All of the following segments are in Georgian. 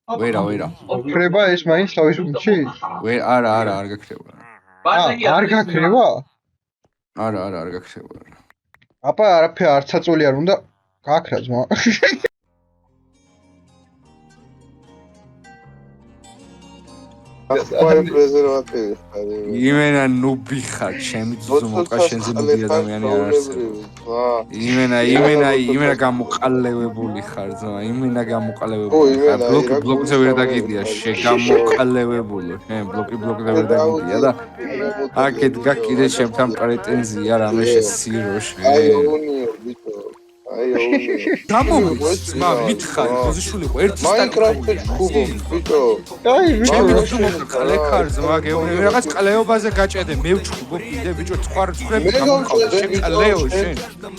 ვერა. ხრება ეს მაინც თავის უბჩი? არა, არ გაქრება. არ გაქრება? არა, არ გაქრება. აბა არაფერ არ წაწოლი არ უნდა გაქრა ძმა. ახლა პრეზერვატივი ხარ. იმენა ნუბი ხარ, ჩემი ძუძუმოკა შენზე ნუბი ადამიანი არ არსებობს. იმენა გამოყალევებული ხარ ძმა, იმენა გამოყალევებული ხარ. ბლოკზე ვერ დაგიდია, შეგამოყალევებული. ბლოკზე ვერ დაგიდია და აქეთ გაკიდე ჩემთან პრეტენზია რამე შესირო. აი ონიო ბიჭო. გამომიწმა მითხარ პოზიციულიყო ერთი მაინკრაფტში ხუბო ბიჭო. აი ჩემი ძუძუმოკა ყლექარ ძმა გეუბნები რაღაც ყლეობაზე გაჭედე მე ვჩხუბო კიდე ბიჭო ცხვრები გამოვყავდა შენ ყლეო შენ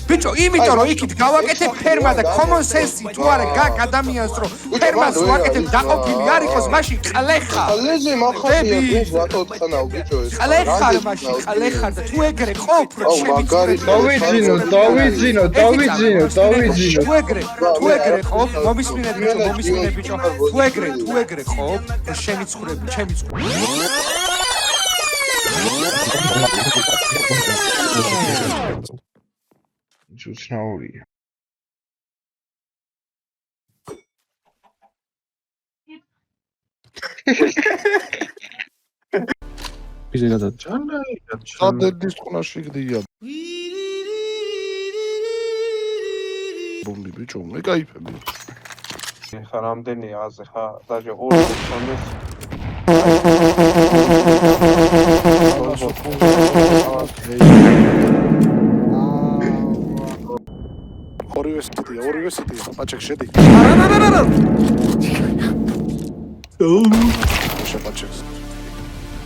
ბიჭო იმიტომ რომ იქით გავაკეთე ფერმა და common sense თუ არა გაკ ადამიანს რომ ფერმას ვაკეთებ დაყოფილი არ იყოს მაშინ ყლეხა ყლეზე მახარია ეს რატო თხანავ ბიჭო ეს ყლეხარ მაშინ ყლეხარ და თუ ეგრე ყოფ რომ დავიძინო თუ ეგრე ყოფ მომისმინეთ ბიჭო თუ ეგრე ყოფ შენი ცხვრები ჩემი ცხვრები ჯუცნაურია ისე გადაჭანა სადედის ყნაში გდია ბული ბიჭო მე кайფები ხა რამდენი აზე ხა დაჟე ორი ხონდეს ორივე სიტია პაჩეკ შედი შეპაჩეკს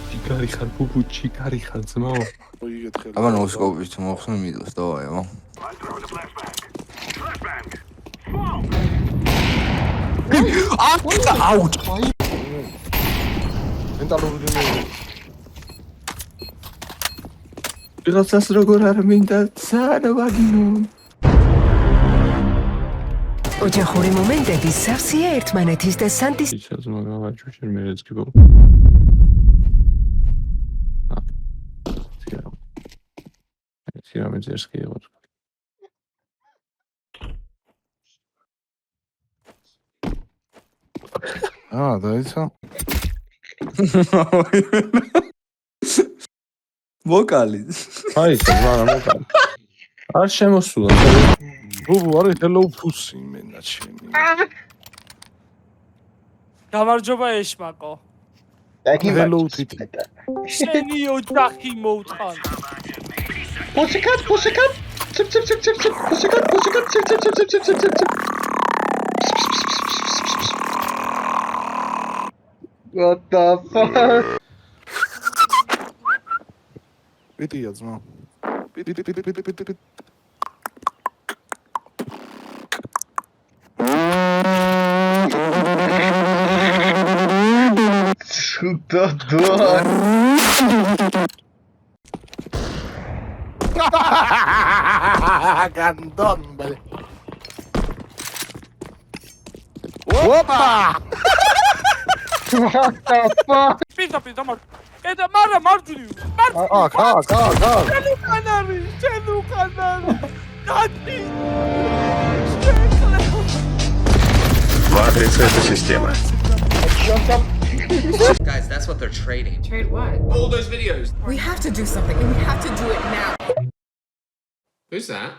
ჩიკარი ხარ ბუბუ ჩიკარი ხარ ძმაო მოიგეთხელ აბა ნოსკოპის მოხსნა მიდოს დავაი აბა აუტ მენტალური ვიღაცას როგორ არ მინდა ცანავაგინო ოჯახური მომენტები სავსეა ერთმანეთის და სანტის ისაც მაგავაჭო შენ მეც გიბო სიამე ძერს კი იყო დაიცა ვოკალი აი ზარა მოკალი არ შემოსულა ბუბუ არის hello pussy მენა ჩემი გამარჯობა ეშმაკო hello titi შენი ოჯახი მოუთხან Pussycat chip pussycat What the fuck პიტია ძმა პიტი Что да Гандон, блин. Опа! What the fuck პიზდა მარ კედა მარა მარჯვნივ კა შენ უკანარი დადი Матрица — это система. Guys, that's what they're trading. Trade what? All those videos. We have to do something and we have to do it now. Who's that?